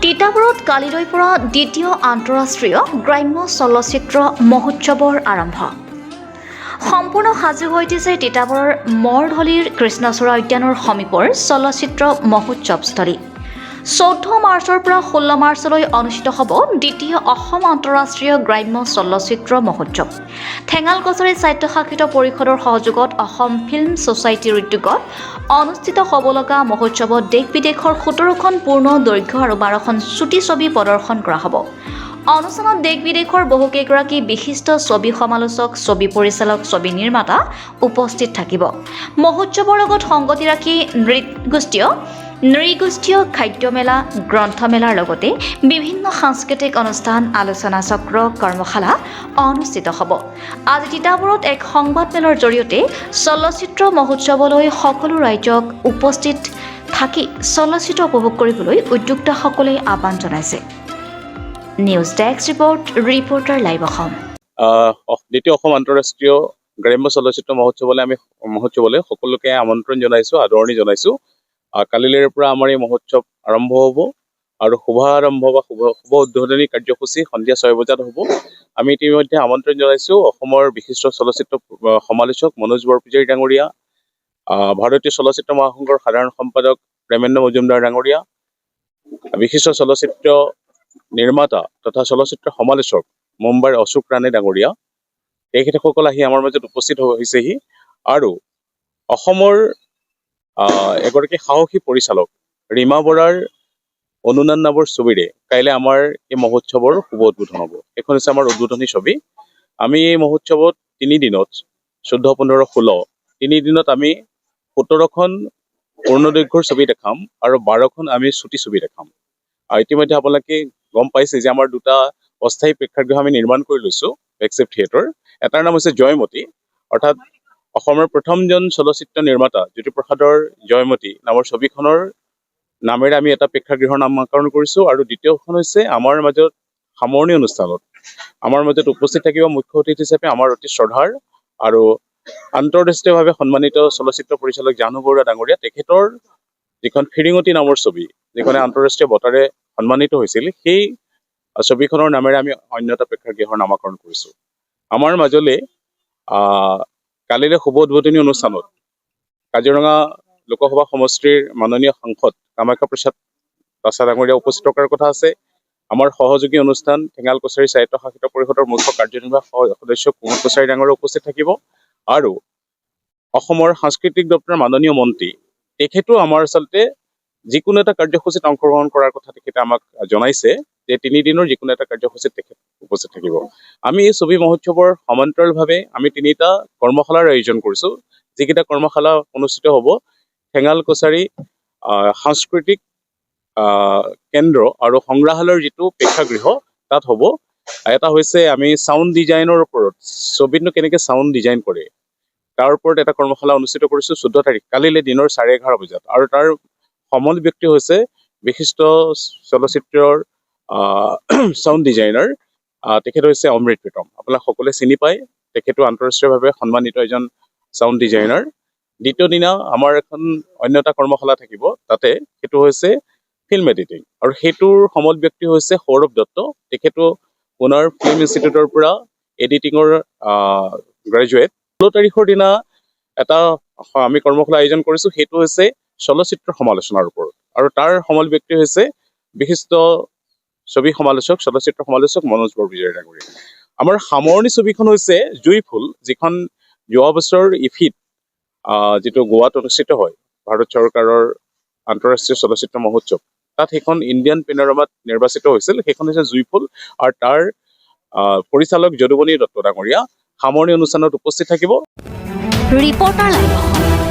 তিতাবৰত কালিলৈৰ পৰা দ্বিতীয় আন্তঃৰাষ্ট্ৰীয় গ্ৰাম্য চলচ্চিত্ৰ মহোৎসৱৰ আৰম্ভ। সম্পূৰ্ণ সাজু হৈ উঠিছে তিতাবৰৰ মৰধলিৰ কৃষ্ণচূড়া উদ্যানৰ সমীপৰ চলচ্চিত্ৰ মহোৎসৱস্থলী। 14 মাৰ্চৰ পৰা 16 মাৰ্চলৈ অনুষ্ঠিত হ'ব দ্বিতীয় অসম আন্তঃৰাষ্ট্ৰীয় গ্ৰাম্য চলচ্চিত্ৰ মহোৎসৱ। ঠেঙালকছাৰী স্বায়ত্তশাসিত পৰিষদৰ সহযোগত অসম ফিল্ম ছ'চাইটিৰ উদ্যোগত অনুষ্ঠিত হ'ব লগা মহোৎসৱত দেশ-বিদেশৰ 17খন পূৰ্ণ দৈৰ্ঘ্য আৰু 12খন চুটি ছবি প্ৰদৰ্শন কৰা হ'ব। অনুষ্ঠানত দেশ-বিদেশৰ বহুকেইগৰাকী বিশিষ্ট ছবি সমালোচক, ছবি পৰিচালক, ছবি নিৰ্মাতা উপস্থিত থাকিব। মহোৎসৱৰ লগত সংগতি ৰাখি নৃগোষ্ঠীয় খাদ্যমেলা, গ্ৰন্থমেলাৰ লগতে বিভিন্ন সাংস্কৃতিক অনুষ্ঠান, আলোচনা চক্ৰ, কৰ্মশালা অনুষ্ঠিত হ'ব। আজি তিতাবৰত এক সংবাদমেলৰ জৰিয়তে চলচ্চিত্ৰ মহোৎসৱলৈ সকলো ৰাইজক উপস্থিত থাকি চলচ্চিত্ৰ উপভোগ কৰিবলৈ উদ্যোক্তাসকলে আহ্বান জনাইছে। News desk report, reporter live Assam. দ্বিতীয় অসম আন্তঃৰাষ্ট্ৰীয় গ্ৰাম্য চলচ্চিত্ৰ মহোৎসৱলৈ সকলোকে আমন্ত্ৰণ জনাইছোঁ, আদৰণি জনাইছোঁ। কালিলৈৰ পৰা আমাৰ এই মহোৎসৱ আৰম্ভ হ'ব আৰু শুভাৰম্ভ বা শুভ উদ্বোধনী কাৰ্যসূচী সন্ধিয়া 6 বজাত হ'ব। আমি ইতিমধ্যে আমন্ত্ৰণ জনাইছোঁ অসমৰ বিশিষ্ট চলচ্চিত্ৰ সমালোচক মনোজ বৰপূজাৰী ডাঙৰীয়া, ভাৰতীয় চলচ্চিত্ৰ মহাসংঘৰ সাধাৰণ সম্পাদক প্ৰেমেন্দ্ৰ মজুমদাৰ ডাঙৰীয়া, বিশিষ্ট চলচ্চিত্ৰ নিৰ্মাতা তথা চলচ্চিত্ৰ সমালোচক মুম্বাইৰ অশোক ৰাণে ডাঙৰীয়া, তেখেতসকল আহি আমাৰ মাজত উপস্থিত হৈছেহি। আৰু অসমৰ এগৰাকী সাহসী পৰিচালক ৰীমা বৰাৰ অনুনান নামৰ ছবিৰে কাইলৈ আমাৰ এই মহোৎসৱৰ শুভ উদ্বোধন হ'ব। এইখন হৈছে আমাৰ উদ্বোধনী ছবি। আমি এই মহোৎসৱত 3 দিনত 14, 15, 16 3 দিনত আমি 17খন পূৰ্ণদৈৰ্ঘ্যৰ ছবি দেখাম আৰু 12খন আমি চুটি ছবি দেখাম। ইতিমধ্যে আপোনালোকে গম পাইছে যে আমাৰ 2টা অস্থায়ী প্ৰেক্ষাগৃহ আমি নিৰ্মাণ কৰি লৈছোঁ, বেকচেপ থিয়েটাৰ। এটাৰ নাম হৈছে জয়মতী, অৰ্থাৎ অসমৰ প্ৰথমজন চলচ্চিত্ৰ নিৰ্মাতা জ্যোতিপ্ৰসাদৰ জয়মতী নামৰ ছবিখনৰ নামেৰে আমি এটা প্ৰেক্ষাগৃহৰ নামকৰণ কৰিছোঁ। আৰু দ্বিতীয়খন হৈছে আমাৰ মাজত সামৰণি অনুষ্ঠানত আমাৰ মাজত উপস্থিত থাকিব মুখ্য অতিথি হিচাপে আমাৰ অতি শ্ৰদ্ধাৰ আৰু আন্তঃৰাষ্ট্ৰীয়ভাৱে সন্মানিত চলচ্চিত্ৰ পৰিচালক জাহ্নু বৰুৱা ডাঙৰীয়া। তেখেতৰ যিখন ফিৰিঙতি নামৰ ছবি, যিখনে আন্তঃৰাষ্ট্ৰীয় বঁটাৰে সন্মানিত হৈছিল, সেই ছবিখনৰ নামেৰে আমি অন্য এটা প্ৰেক্ষাগৃহৰ নামকৰণ কৰিছোঁ। আমাৰ মাজলৈ কালিলৈ শুভ উদ্বোধনী অনুষ্ঠানত কাজিৰঙা লোকসভা সমষ্টিৰ মাননীয় সাংসদ কামাখ্যা প্ৰসাদ তাছা ডাঙৰীয়া উপস্থিত থকাৰ কথা আছে। আমাৰ সহযোগী অনুষ্ঠান ঠেঙালকছাৰী স্বায়ত্তশাসিত পৰিষদৰ মুখ্য কাৰ্যনিৰ্বাহক সদস্য কুমুদ কছাৰী ডাঙৰীয়া উপস্থিত থাকিব। আৰু অসমৰ সাংস্কৃতিক দপ্তৰৰ মাননীয় মন্ত্ৰী, তেখেতো আমাৰ আচলতে যিকোনো এটা কাৰ্যসূচীত অংশগ্ৰহণ কৰাৰ কথা তেখেতে আমাক জনাইছে যে 3 দিনৰ যিকোনো এটা কাৰ্যসূচীত তেখেত উপস্থিত থাকিব। আমি এই ছবি মহোৎসৱৰ সমান্তৰালভাৱে আমি 3টা কৰ্মশালাৰ আয়োজন কৰিছোঁ, যিকেইটা কৰ্মশালা অনুষ্ঠিত হ'ব ঠেঙালকছাৰী সাংস্কৃতিক কেন্দ্ৰ আৰু সংগ্ৰহালয়ৰ যিটো প্ৰেক্ষাগৃহ তাত হ'ব। এটা হৈছে আমি চাউণ্ড ডিজাইনৰ ওপৰত, ছবিটো কেনেকৈ চাউণ্ড ডিজাইন কৰে তাৰ ওপৰত এটা কৰ্মশালা অনুষ্ঠিত কৰিছোঁ 14 তাৰিখ কালিলৈ দিনৰ 11:30 বজাত। আৰু তাৰ সমল ব্যক্তি হৈছে বিশিষ্ট চলচ্চিত্ৰৰ চাউণ্ড ডিজাইনাৰ, তেখেত হৈছে অমৃত প্ৰীতম। আপোনালোক সকলোৱে চিনি পায়, তেখেতো আন্তঃৰাষ্ট্ৰীয়ভাৱে সন্মানিত এজন চাউণ্ড ডিজাইনাৰ। দ্বিতীয় দিনা আমাৰ এখন অন্য এটা কৰ্মশালা থাকিব, তাতে সেইটো হৈছে ফিল্ম এডিটিং, আৰু সেইটোৰ সমল ব্যক্তি হৈছে সৌৰভ দত্ত। তেখেতো পুনৰ ফিল্ম ইনষ্টিটিউটৰ পৰা এডিটিঙৰ গ্ৰেজুৱেট। 16 তাৰিখৰ দিনা এটা আমি কৰ্মশালা আয়োজন কৰিছোঁ, সেইটো হৈছে চলচ্চিত্ৰ সমালোচনাৰ ওপৰত, আৰু তাৰ সমল ব্যক্তি হৈছে বিশিষ্ট ছবি সমালোচক, চলচ্চিত্ৰ সমালোচক মনোজ বৰপূজাৰী ডাঙৰীয়া। আমাৰ সামৰণি ছবিখন হৈছে জুই ফুল, যিখন যোৱা বছৰ ইফিত যিটো গোৱাত অনুষ্ঠিত হয় ভাৰত চৰকাৰৰ আন্তঃৰাষ্ট্ৰীয় চলচ্চিত্ৰ মহোৎসৱ, তাত সেইখন ইণ্ডিয়ান পেনোৰামাত নিৰ্বাচিত হৈছিল। সেইখন হৈছে জুই ফুল, আৰু তাৰ পৰিচালক যদুমণি দত্ত ডাঙৰীয়া সামৰণি অনুষ্ঠানত উপস্থিত থাকিব। Reporter live.